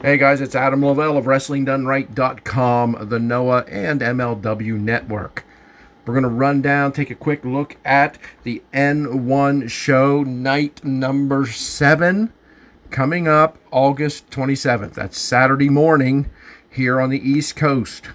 Hey guys, it's Adam Lavelle of WrestlingDoneRight.com, the NOAH and MLW Network. We're going to run down, take a quick look at the N1 show, night number 7, coming up August 27th. That's Saturday morning here on the East Coast.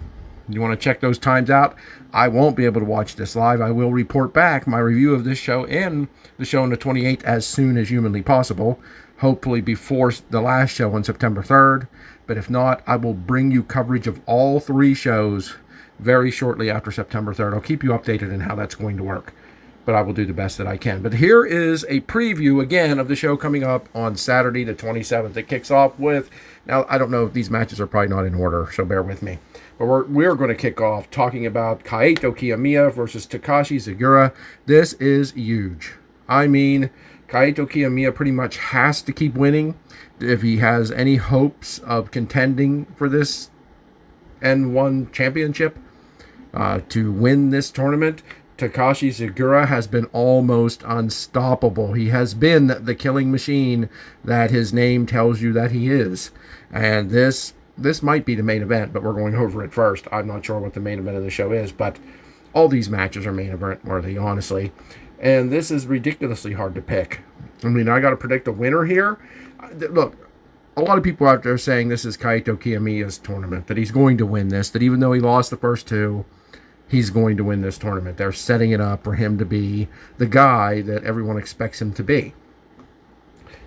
You want to check those times out? I won't be able to watch this live. I will report back my review of this show and the show on the 28th as soon as humanly possible. Hopefully before the last show on September 3rd. But if not, I will bring you coverage of all 3 shows very shortly after September 3rd. I'll keep you updated on how that's going to work. But I will do the best that I can. But here is a preview, again, of the show coming up on Saturday the 27th. It kicks off with... Now, I don't know if these matches are probably not in order, so bear with me. But we're going to kick off talking about Kazuyuki Fujita versus Takashi Sugiura. This is huge. I mean, Kazuyuki Fujita pretty much has to keep winning if he has any hopes of contending for this N1 championship to win this tournament. Takashi Sugiura has been almost unstoppable. He has been the killing machine that his name tells you that he is. And this might be the main event, but we're going over it first. I'm not sure what the main event of the show is, but all these matches are main event worthy, honestly. And this is ridiculously hard to pick. I mean, I got to predict a winner here. Look, a lot of people out there saying this is Kazuyuki Fujida's tournament, that he's going to win this, that even though he lost the first 2, he's going to win this tournament. They're setting it up for him to be the guy that everyone expects him to be.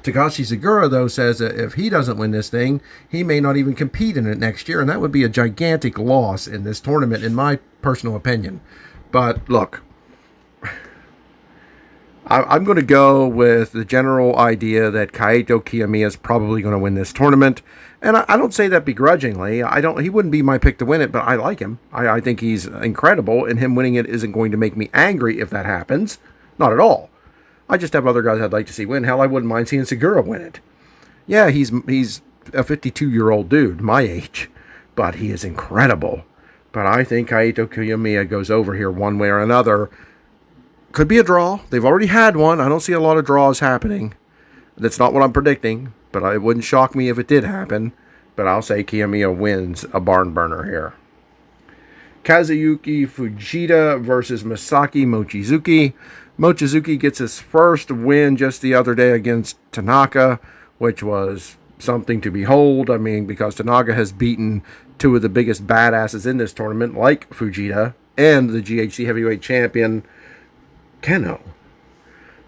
Takashi Sugiura, though, says that if he doesn't win this thing, he may not even compete in it next year, and that would be a gigantic loss in this tournament, in my personal opinion. But, look, I'm going to go with the general idea that Kazuyuki Fujita is probably going to win this tournament, and I don't say that begrudgingly. He wouldn't be my pick to win it, but I like him. I think he's incredible, and him winning it isn't going to make me angry if that happens. Not at all. I just have other guys I'd like to see win. Hell, I wouldn't mind seeing Sugiura win it. Yeah, he's a 52-year-old dude, my age, but he is incredible. But I think Kazuyuki Fujita goes over here one way or another. Could be a draw. They've already had one. I don't see a lot of draws happening. That's not what I'm predicting, but it wouldn't shock me if it did happen. But I'll say Kiyomiya wins a barn burner here. Kazuyuki Fujita versus Masaki Mochizuki. Mochizuki gets his first win just the other day against Tanaka, which was something to behold. I mean, because Tanaka has beaten 2 of the biggest badasses in this tournament, like Fujita and the GHC heavyweight champion, Keno.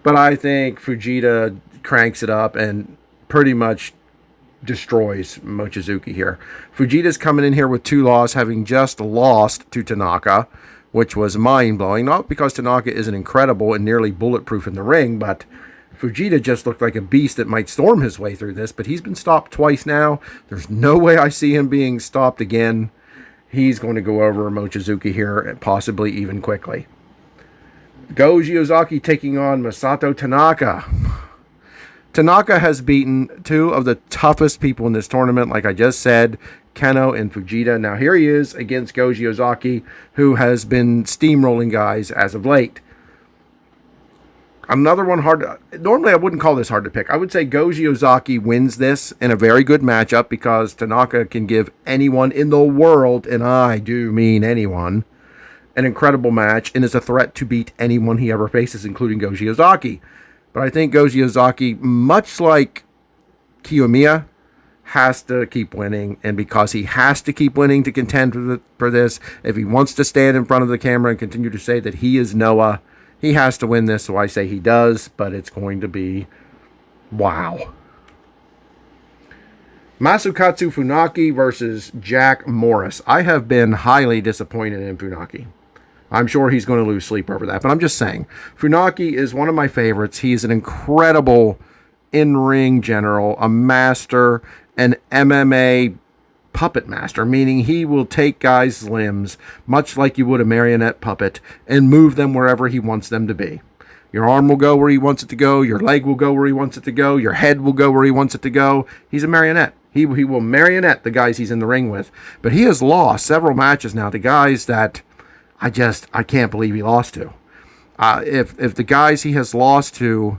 But I think Fujita cranks it up and pretty much destroys Mochizuki here. Fujita's coming in here with 2 losses, having just lost to Tanaka, which was mind-blowing. Not because Tanaka isn't incredible and nearly bulletproof in the ring, but Fujita just looked like a beast that might storm his way through this, but he's been stopped twice now. There's no way I see him being stopped again. He's going to go over Mochizuki here, and possibly even quickly. Goji Ozaki taking on Masato Tanaka. Tanaka has beaten 2 of the toughest people in this tournament, like I just said, Keno and Fujita. Now here he is against Goji Ozaki, who has been steamrolling guys as of late. Another one normally I wouldn't call this hard to pick. I would say Goji Ozaki wins this in a very good matchup because Tanaka can give anyone in the world, and I do mean anyone, an incredible match and is a threat to beat anyone he ever faces, including Goji Ozaki. But I think Goji Ozaki, much like Kiyomiya, has to keep winning, and because he has to keep winning to contend for this, if he wants to stand in front of the camera and continue to say that he is Noah, he has to win this, so I say he does, but it's going to be wow. Masukatsu Funaki versus Jack Morris. I have been highly disappointed in Funaki. I'm sure he's going to lose sleep over that, but I'm just saying, Funaki is one of my favorites. He's an incredible in-ring general, a master, an MMA puppet master, meaning he will take guys' limbs, much like you would a marionette puppet, and move them wherever he wants them to be. Your arm will go where he wants it to go, your leg will go where he wants it to go, your head will go where he wants it to go. He's a marionette. He will marionette the guys he's in the ring with. But he has lost several matches now to guys that I can't believe he lost to. If the guys he has lost to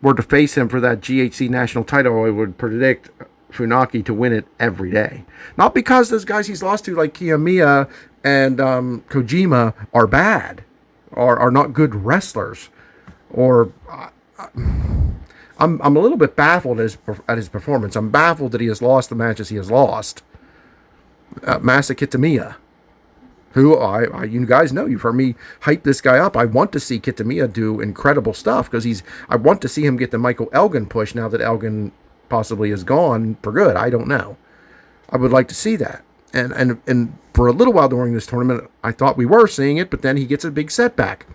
were to face him for that GHC national title, I would predict Funaki to win it every day. Not because those guys he's lost to, like Kiyomiya and Kojima, are bad, or are not good wrestlers, or I'm a little bit baffled at his performance. I'm baffled that he has lost the matches he has lost. Massachetta Mia, who you guys know, you've heard me hype this guy up. I want to see Kitamiya do incredible stuff because I want to see him get the Michael Elgin push now that Elgin possibly is gone for good. I don't know. I would like to see that. And for a little while during this tournament, I thought we were seeing it, but then he gets a big setback.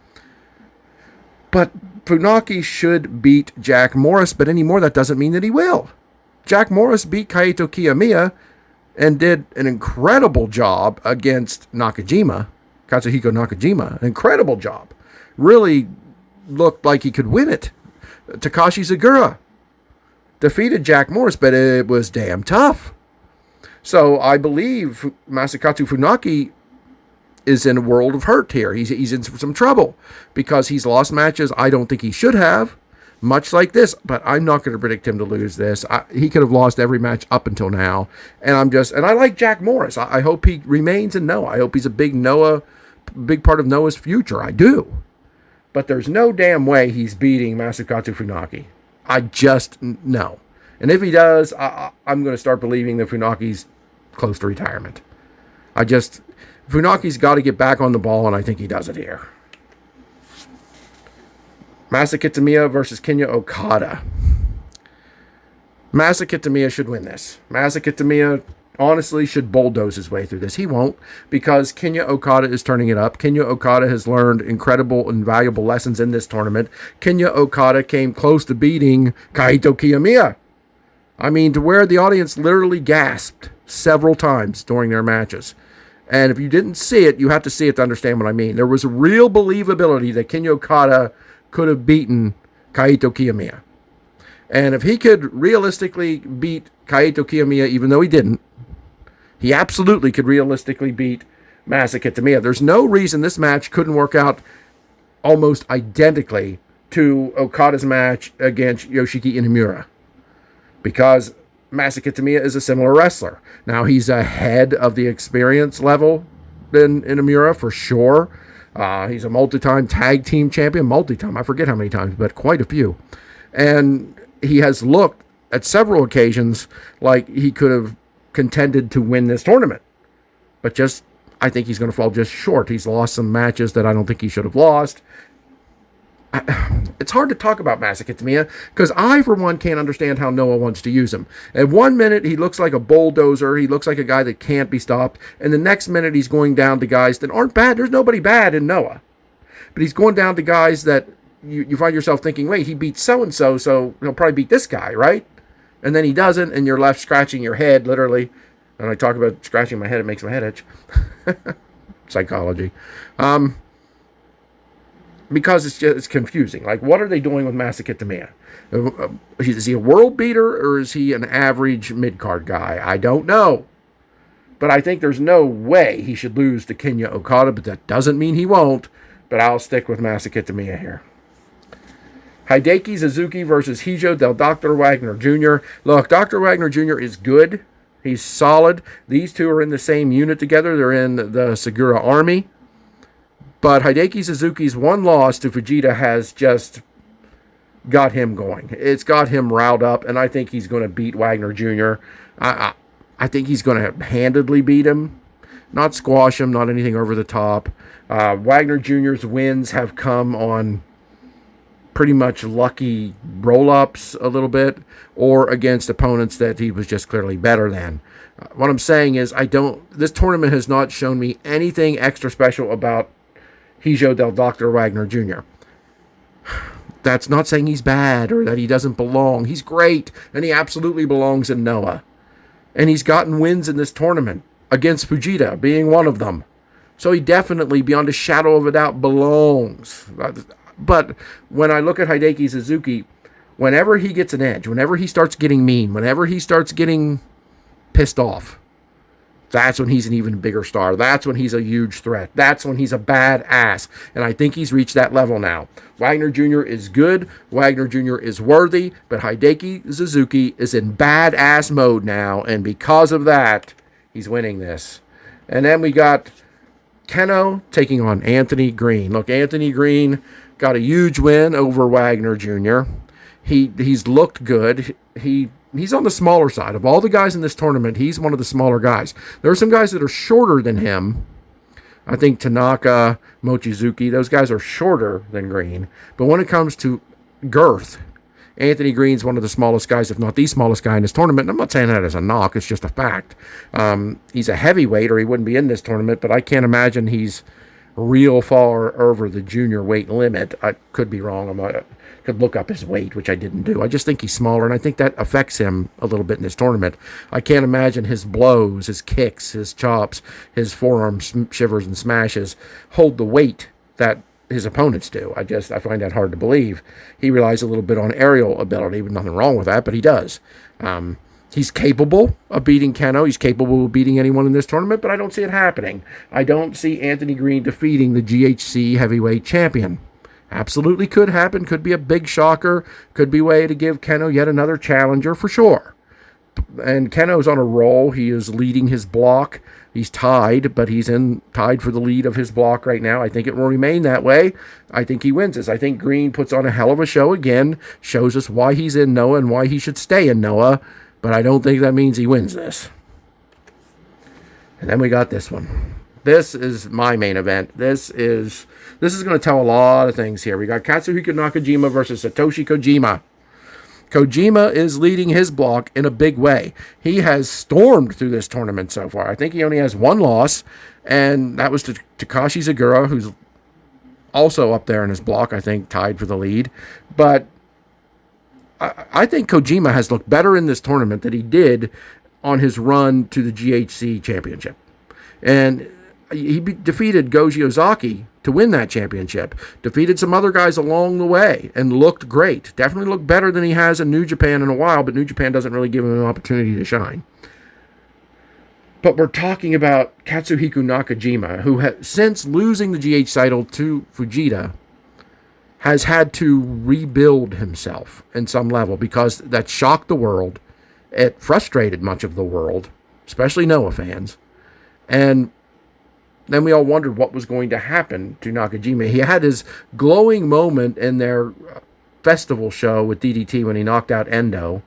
But Funaki should beat Jack Morris, but anymore that doesn't mean that he will. Jack Morris beat Kaito Kiyomiya and did an incredible job against Nakajima, Katsuhiko Nakajima. An incredible job. Really looked like he could win it. Takashi Zagura defeated Jack Morris, but it was damn tough. So I believe Masakatsu Funaki is in a world of hurt here. He's in some trouble because he's lost matches I don't think he should have, much like this, but I'm not going to predict him to lose this. He could have lost every match up until now, and I like Jack Morris. I hope he remains in Noah. I hope he's a big part of Noah's future. I do. But there's no damn way he's beating Masakatsu Funaki. I just, no. And if he does, I'm going to start believing that Funaki's close to retirement. Funaki's got to get back on the ball, and I think he does it here. Massachetta Mia versus Kenya Okada. Massachetta Mia should win this. Massachetta Mia honestly should bulldoze his way through this. He won't, because Kenya Okada is turning it up. Kenya Okada has learned incredible and valuable lessons in this tournament. Kenya Okada came close to beating Kaito Kiyomiya. I mean, to where the audience literally gasped several times during their matches. And if you didn't see it, you have to see it to understand what I mean. There was a real believability that Kenya Okada could have beaten Kaito Kiyomiya. And if he could realistically beat Kaito Kiyomiya, even though he didn't, he absolutely could realistically beat Massachetta Mia. There's no reason this match couldn't work out almost identically to Okada's match against Yoshiki Inamura, because Massachetta Mia is a similar wrestler. Now, he's ahead of the experience level than Inamura, for sure. He's a multi-time tag team champion. I forget how many times, but quite a few. And he has looked at several occasions like he could have contended to win this tournament. But I think he's going to fall just short. He's lost some matches that I don't think he should have lost. It's hard to talk about Massachetta Mia because I, for one, can't understand how Noah wants to use him. At one minute, he looks like a bulldozer. He looks like a guy that can't be stopped. And the next minute, he's going down to guys that aren't bad. There's nobody bad in Noah. But he's going down to guys that you find yourself thinking, wait, he beat so-and-so, so he'll probably beat this guy, right? And then he doesn't, and you're left scratching your head, literally. And I talk about scratching my head, it makes my head itch. Psychology. Because it's confusing. Like, what are they doing with Massachetta Mia? Is he a world beater, or is he an average mid-card guy? I don't know. But I think there's no way he should lose to Kenya Okada, but that doesn't mean he won't. But I'll stick with Massachetta Mia here. Hideki Suzuki versus Hijo del Dr. Wagner Jr. Look, Dr. Wagner Jr. is good. He's solid. These two are in the same unit together. They're in the Segura Army. But Hideki Suzuki's one loss to Fujita has just got him going. It's got him riled up, and I think he's going to beat Wagner Jr. I think he's going to handedly beat him. Not squash him, not anything over the top. Wagner Jr.'s wins have come on pretty much lucky roll-ups a little bit, or against opponents that he was just clearly better than. What I'm saying is, this tournament has not shown me anything extra special about Hijo del Dr. Wagner Jr. That's not saying he's bad or that he doesn't belong. He's great, and he absolutely belongs in Noah. And he's gotten wins in this tournament, against Fujita being one of them. So he definitely, beyond a shadow of a doubt, belongs. But when I look at Hideki Suzuki, whenever he gets an edge, whenever he starts getting mean, whenever he starts getting pissed off, That's when he's an even bigger star. That's when he's a huge threat. That's when he's a badass. And I think he's reached that level now. Wagner Jr. is good. Wagner Jr. is worthy. But Hideki Suzuki is in badass mode now. And because of that, he's winning this. And then we got Keno taking on Anthony Green. Look, Anthony Green got a huge win over Wagner Jr. He's looked good. He's on the smaller side. Of all the guys in this tournament, he's one of the smaller guys. There are some guys that are shorter than him. I think Tanaka, Mochizuki, those guys are shorter than Green. But when it comes to girth, Anthony Green's one of the smallest guys, if not the smallest guy in this tournament. And I'm not saying that as a knock. It's just a fact. He's a heavyweight or he wouldn't be in this tournament, but I can't imagine he's real far over the junior weight limit. I could be wrong. I could look up his weight, which I didn't do. I just think he's smaller, and I think that affects him a little bit in this tournament. I can't imagine his blows, his kicks, his chops, his forearm shivers and smashes hold the weight that his opponents do. I find that hard to believe. He relies a little bit on aerial ability, but nothing wrong with that, but he does. He's capable of beating Keno. He's capable of beating anyone in this tournament, but I don't see it happening. I don't see Anthony Green defeating the GHC heavyweight champion. Absolutely could happen. Could be a big shocker. Could be a way to give Keno yet another challenger for sure. And Keno's on a roll. He is leading his block. He's tied, but he's tied for the lead of his block right now. I think it will remain that way. I think he wins this. I think Green puts on a hell of a show again, shows us why he's in Noah and why he should stay in Noah, but I don't think that means he wins this. And then we got this one. This is my main event. This is going to tell a lot of things here. We got Katsuhiko Nakajima versus Satoshi Kojima. Kojima is leading his block in a big way. He has stormed through this tournament so far. I think he only has one loss, and that was to Takashi Zagura, who's also up there in his block, I think, tied for the lead. But I think Kojima has looked better in this tournament than he did on his run to the GHC championship. And he defeated Goji Ozaki to win that championship. Defeated some other guys along the way and looked great. Definitely looked better than he has in New Japan in a while, but New Japan doesn't really give him an opportunity to shine. But we're talking about Katsuhiko Nakajima, who since losing the GH title to Fujita, has had to rebuild himself in some level because that shocked the world. It frustrated much of the world, especially Noah fans. And then we all wondered what was going to happen to Nakajima. He had his glowing moment in their festival show with DDT when he knocked out Endo.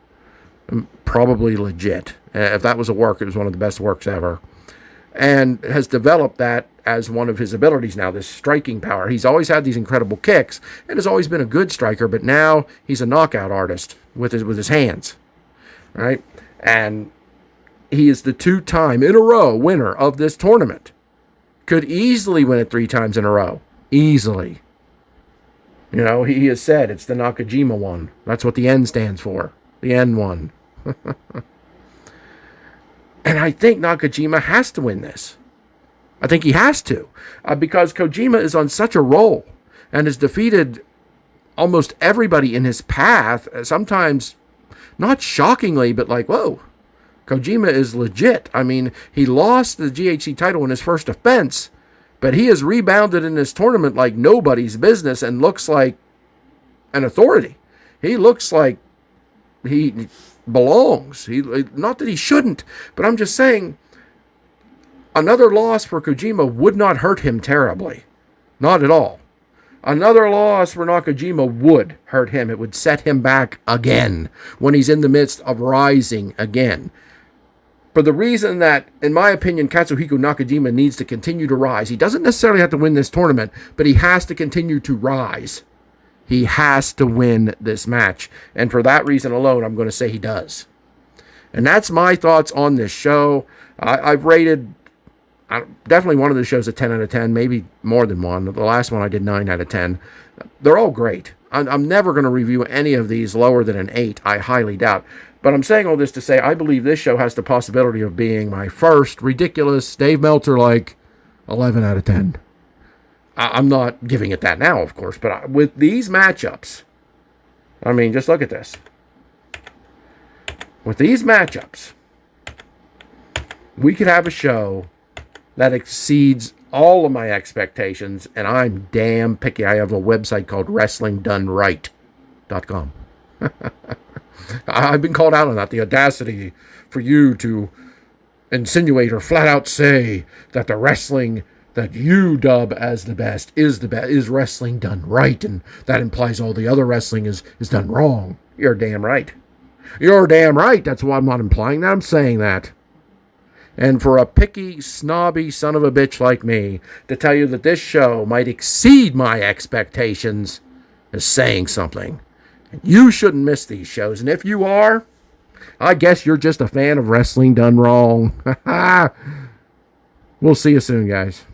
Probably legit. If that was a work, it was one of the best works ever. And has developed that as one of his abilities now, this striking power. He's always had these incredible kicks and has always been a good striker, but now he's a knockout artist with his hands. Right? And he is the 2-time in a row winner of this tournament. Could easily win it 3 times in a row. Easily. You know, he has said it's the Nakajima one. That's what the N stands for. The N one. And I think Nakajima has to win this. I think he has to. Because Kojima is on such a roll and has defeated almost everybody in his path. Sometimes, not shockingly, but like, whoa. Kojima is legit. I mean, he lost the GHC title in his first offense, but he has rebounded in this tournament like nobody's business and looks like an authority. He looks like he belongs. Not that he shouldn't, but I'm just saying another loss for Kojima would not hurt him terribly. Not at all. Another loss for Nakajima would hurt him. It would set him back again when he's in the midst of rising again. For the reason that, in my opinion, Katsuhiko Nakajima needs to continue to rise. He doesn't necessarily have to win this tournament, but he has to continue to rise. He has to win this match. And for that reason alone, I'm going to say he does. And that's my thoughts on this show. I've rated definitely one of the shows a 10 out of 10, maybe more than one. The last one I did 9 out of 10. They're all great. I'm never going to review any of these lower than an 8. I highly doubt. But I'm saying all this to say I believe this show has the possibility of being my first ridiculous Dave Meltzer-like 11 out of 10. I'm not giving it that now, of course, but with these matchups, I mean, just look at this. With these matchups, we could have a show that exceeds all of my expectations, and I'm damn picky. I have a website called WrestlingDoneRight.com. I've been called out on that. The audacity for you to insinuate or flat out say that the wrestling that you dub as the best is wrestling done right, and that implies all the other wrestling is done wrong. You're damn right. You're damn right. That's why I'm not implying that. I'm saying that. And for a picky, snobby son of a bitch like me to tell you that this show might exceed my expectations is saying something. And you shouldn't miss these shows. And if you are, I guess you're just a fan of wrestling done wrong. We'll see you soon, guys.